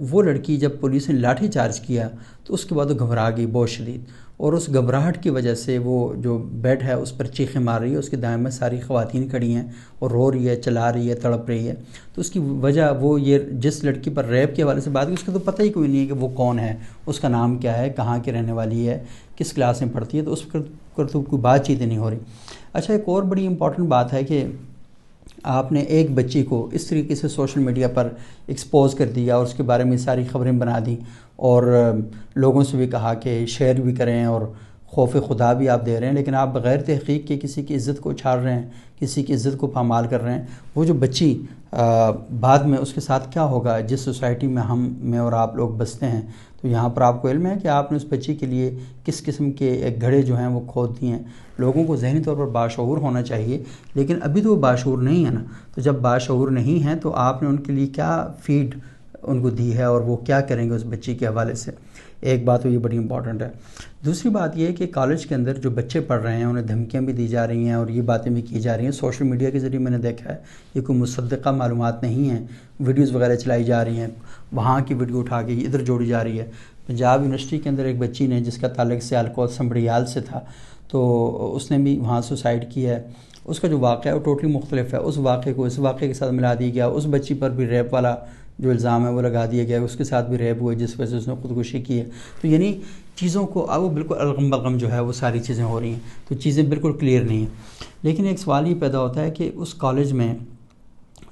وہ لڑکی جب پولیس نے لاٹھی چارج کیا تو اس کے بعد وہ گھبرا گئی بہت شدید، اور اس گھبراہٹ کی وجہ سے وہ جو بیڈ ہے اس پر چیخیں مار رہی ہے، اس کے دائیں میں ساری خواتین کھڑی ہیں اور رو رہی ہے، چلا رہی ہے، تڑپ رہی ہے۔ تو اس کی وجہ وہ یہ جس لڑکی پر ریپ کے حوالے سے بات کی اس کا تو پتہ ہی کوئی نہیں ہے کہ وہ کون ہے، اس کا نام کیا ہے، کہاں کی رہنے والی ہے، کس کلاس میں پڑھتی ہے، تو اس پر تو کوئی بات چیت نہیں ہو رہی۔ اچھا، ایک اور بڑی امپورٹنٹ بات ہے کہ آپ نے ایک بچی کو اس طریقے سے سوشل میڈیا پر ایکسپوز کر دیا اور اس کے بارے میں ساری خبریں بنا دیں، اور لوگوں سے بھی کہا کہ شیئر بھی کریں اور خوف خدا بھی آپ دے رہے ہیں، لیکن آپ بغیر تحقیق کے کسی کی عزت کو اچھال رہے ہیں، کسی کی عزت کو پامال کر رہے ہیں۔ وہ جو بچی بعد میں اس کے ساتھ کیا ہوگا جس سوسائٹی میں اور آپ لوگ بستے ہیں، تو یہاں پر آپ کو علم ہے کہ آپ نے اس بچی کے لیے کس قسم کے ایک گھڑے جو ہیں وہ کھود دیے ہیں۔ لوگوں کو ذہنی طور پر باشعور ہونا چاہیے، لیکن ابھی تو وہ باشعور نہیں ہے نا، تو جب باشعور نہیں ہیں تو آپ نے ان کے لیے کیا فیڈ ان کو دی ہے اور وہ کیا کریں گے اس بچی کے حوالے سے۔ ایک بات تو یہ بڑی امپورٹنٹ ہے۔ دوسری بات یہ ہے کہ کالج کے اندر جو بچے پڑھ رہے ہیں انہیں دھمکیاں بھی دی جا رہی ہیں اور یہ باتیں بھی کی جا رہی ہیں سوشل میڈیا کے ذریعے، میں نے دیکھا ہے یہ کوئی مصدقہ معلومات نہیں ہیں، ویڈیوز وغیرہ چلائی جا رہی ہیں، وہاں کی ویڈیو اٹھا کے ادھر جوڑی جا رہی ہے۔ پنجاب یونیورسٹی کے اندر ایک بچی نے جس کا تعلق سیالکوٹ سنبڑیال سے تھا، تو اس نے بھی وہاں سوسائڈ کی ہے، اس کا جو واقعہ ہے وہ ٹوٹلی مختلف ہے، اس واقعے کو اس واقعے کے ساتھ ملا دیا گیا، اس بچی پر بھی ریپ والا جو الزام ہے وہ لگا دیا گیا، اس کے ساتھ بھی ریپ ہوئے جس وجہ سے اس نے خودکشی کی ہے۔ تو یعنی چیزوں کو اب وہ بالکل الغم بلغم جو ہے وہ ساری چیزیں ہو رہی ہیں، تو چیزیں بالکل کلیئر نہیں ہیں۔ لیکن ایک سوال یہ پیدا ہوتا ہے کہ اس کالج میں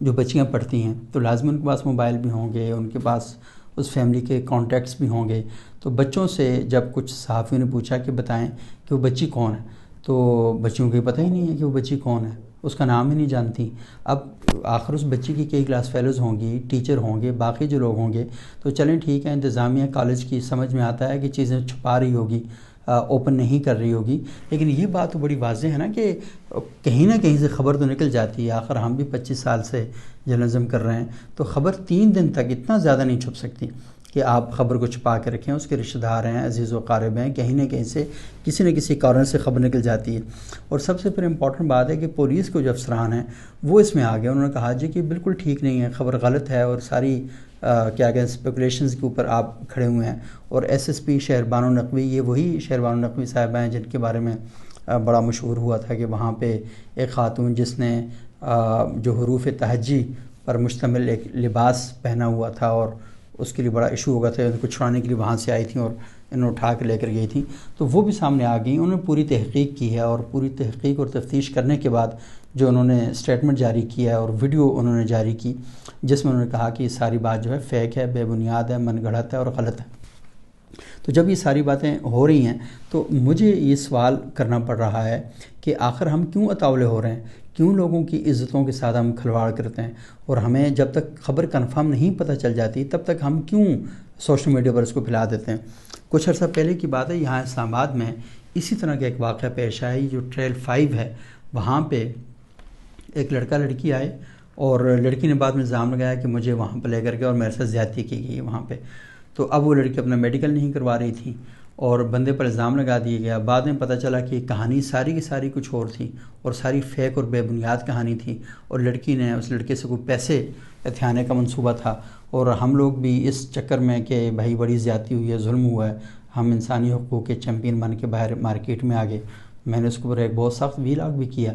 جو بچیاں پڑھتی ہیں تو لازمی ان کے پاس موبائل بھی ہوں گے، ان کے پاس اس فیملی کے کانٹیکٹس بھی ہوں گے، تو بچوں سے جب کچھ صحافیوں نے پوچھا کہ بتائیں کہ وہ بچی کون ہے، تو بچیوں کو یہ پتہ ہی نہیں ہے کہ وہ بچی کون ہے، اس کا نام ہی نہیں جانتی۔ اب آخر اس بچی کی کئی کلاس فیلوز ہوں گی، ٹیچر ہوں گے، باقی جو لوگ ہوں گے، تو چلیں ٹھیک ہے، انتظامیہ کالج کی سمجھ میں آتا ہے کہ چیزیں چھپا رہی ہوگی، اوپن نہیں کر رہی ہوگی، لیکن یہ بات تو بڑی واضح ہے نا کہ کہیں نہ کہیں سے خبر تو نکل جاتی ہے۔ آخر ہم بھی 25 سال سے جرنلزم کر رہے ہیں، تو خبر 3 دن تک اتنا زیادہ نہیں چھپ سکتی کہ آپ خبر کو چھپا کے رکھیں۔ اس کے رشتہ دار ہیں، عزیز و قارب ہیں، کہیں نہ کہیں سے کسی نہ کسی کارنر سے خبر نکل جاتی ہے۔ اور سب سے پھر امپورٹنٹ بات ہے کہ پولیس کو جو افسران ہیں وہ اس میں آ گئے، انہوں نے کہا جی کہ بالکل ٹھیک نہیں ہے، خبر غلط ہے، اور ساری کیا کہیں اسپیکولیشنز کے اوپر آپ کھڑے ہوئے ہیں۔ اور ایس ایس پی شہربانو نقوی، یہ وہی شہربانو نقوی صاحبہ ہیں جن کے بارے میں بڑا مشہور ہوا تھا کہ وہاں پہ ایک خاتون جس نے جو حروف تہجی پر مشتمل ایک لباس پہنا ہوا تھا اور اس کے لیے بڑا ایشو ہو گیا تھا، ان کو چھڑانے کے لیے وہاں سے آئی تھیں اور انہوں اٹھا کے لے کر گئی تھیں، تو وہ بھی سامنے آ گئیں۔ انہوں نے پوری تحقیق کی ہے، اور پوری تحقیق اور تفتیش کرنے کے بعد جو انہوں نے اسٹیٹمنٹ جاری کیا ہے اور ویڈیو انہوں نے جاری کی جس میں انہوں نے کہا کہ یہ ساری بات جو ہے فیک ہے، بے بنیاد ہے، من گھڑت ہے اور غلط ہے۔ تو جب یہ ساری باتیں ہو رہی ہیں تو مجھے یہ سوال کرنا پڑ رہا ہے کہ آخر ہم کیوں اتاولے ہو رہے ہیں، کیوں لوگوں کی عزتوں کے ساتھ ہم کھلواڑ کرتے ہیں، اور ہمیں جب تک خبر کنفرم نہیں پتہ چل جاتی تب تک ہم کیوں سوشل میڈیا پر اس کو پھیلا دیتے ہیں۔ کچھ عرصہ پہلے کی بات ہے، یہاں اسلام آباد میں اسی طرح کا ایک واقعہ پیش آیا، جو ٹریل 5 ہے، وہاں پہ ایک لڑکا لڑکی آئے اور لڑکی نے بعد میں الزام لگایا کہ مجھے وہاں پہ لے کر کے اور میرے ساتھ زیادتی کی گئی وہاں پہ، تو اب وہ لڑکی اپنا میڈیکل نہیں کروا رہی تھی اور بندے پر الزام لگا دیا گیا۔ بعد میں پتہ چلا کہ کہانی ساری کی ساری کچھ اور تھی اور ساری فیک اور بے بنیاد کہانی تھی، اور لڑکی نے اس لڑکے سے کوئی پیسے اتھانے کا منصوبہ تھا، اور ہم لوگ بھی اس چکر میں کہ بھائی بڑی زیادتی ہوئی ہے، ظلم ہوا ہے، ہم انسانی حقوق کے چیمپئن بن کے باہر مارکیٹ میں آ گئے۔ میں نے اس کے اوپر ایک بہت سخت ویلاگ بھی کیا۔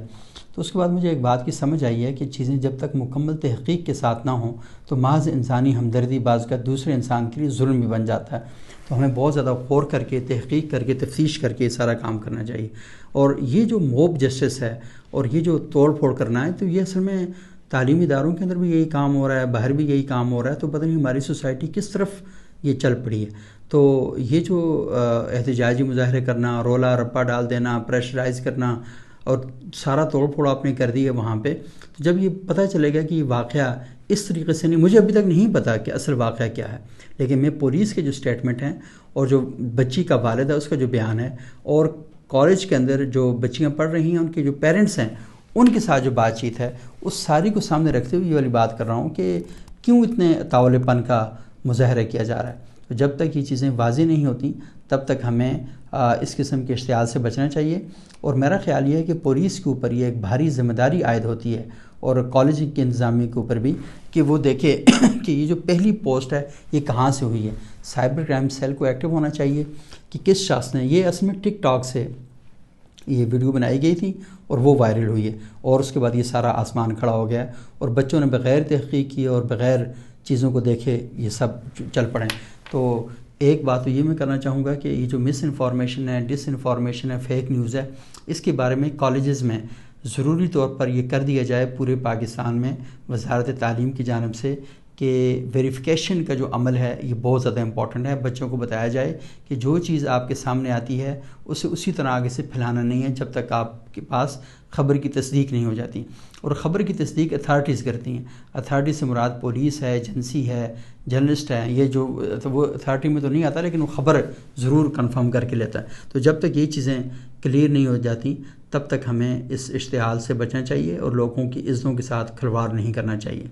تو اس کے بعد مجھے ایک بات کی سمجھ آئی ہے کہ چیزیں جب تک مکمل تحقیق کے ساتھ نہ ہوں تو محض انسانی ہمدردی بعض کا دوسرے انسان کے لیے ظلم بھی بن جاتا ہے۔ تو ہمیں بہت زیادہ غور کر کے، تحقیق کر کے، تفتیش کر کے یہ سارا کام کرنا چاہیے۔ اور یہ جو موب جسٹس ہے اور یہ جو توڑ پھوڑ کرنا ہے، تو یہ اصل میں تعلیمی اداروں کے اندر بھی یہی کام ہو رہا ہے، باہر بھی یہی کام ہو رہا ہے، تو پتہ نہیں ہماری سوسائٹی کس طرف یہ چل پڑی ہے۔ تو یہ جو احتجاجی مظاہرے کرنا، رولا رپا ڈال دینا، پریشرائز کرنا اور سارا توڑ پھوڑ آپ نے کر دی ہے وہاں پہ، تو جب یہ پتہ چلے گا کہ یہ واقعہ اس طریقے سے نہیں، مجھے ابھی تک نہیں پتا کہ اصل واقعہ کیا ہے، لیکن میں پولیس کے جو اسٹیٹمنٹ ہیں اور جو بچی کا والد ہے اس کا جو بیان ہے، اور کالج کے اندر جو بچیاں پڑھ رہی ہیں ان کے جو پیرنٹس ہیں ان کے ساتھ جو بات چیت ہے، اس ساری کو سامنے رکھتے ہوئے یہ والی بات کر رہا ہوں کہ کیوں اتنے تاولے پن کا مظاہرہ کیا جا رہا ہے۔ تو جب تک یہ چیزیں واضح نہیں ہوتی تب تک ہمیں اس قسم کے اشتعال سے بچنا چاہیے، اور میرا خیال یہ ہے کہ پولیس کے اوپر یہ ایک بھاری ذمہ داری عائد ہوتی ہے، اور کالج کے انتظامیہ کے اوپر بھی کہ وہ دیکھے کہ یہ جو پہلی پوسٹ ہے یہ کہاں سے ہوئی ہے. سائبر کرائم سیل کو ایکٹیو ہونا چاہیے کہ کس شخص نے, یہ اصل میں ٹک ٹاک سے یہ ویڈیو بنائی گئی تھی اور وہ وائرل ہوئی ہے, اور اس کے بعد یہ سارا آسمان کھڑا ہو گیا اور بچوں نے بغیر تحقیق کی اور بغیر چیزوں کو دیکھے یہ سب چل پڑیں. تو ایک بات تو یہ میں کرنا چاہوں گا کہ یہ جو مس انفارمیشن ہے, ڈس انفارمیشن ہے, فیک نیوز ہے, اس کے بارے میں کالجز میں ضروری طور پر یہ کر دیا جائے پورے پاکستان میں وزارت تعلیم کی جانب سے کہ ویریفیکیشن کا جو عمل ہے یہ بہت زیادہ امپورٹنٹ ہے. بچوں کو بتایا جائے کہ جو چیز آپ کے سامنے آتی ہے اسے اسی طرح آگے سے پھیلانا نہیں ہے جب تک آپ کے پاس خبر کی تصدیق نہیں ہو جاتی. اور خبر کی تصدیق اتھارٹیز کرتی ہیں. اتھارٹی سے مراد پولیس ہے, ایجنسی ہے, جرنلسٹ ہے, یہ جو وہ اتھارٹی میں تو نہیں آتا لیکن وہ خبر ضرور کنفرم کر کے لیتا ہے. تو جب تک یہ چیزیں کلیئر نہیں ہو جاتی تب تک ہمیں اس اشتعال سے بچنا چاہیے اور لوگوں کی عزتوں کے ساتھ کھلواڑ نہیں کرنا چاہیے.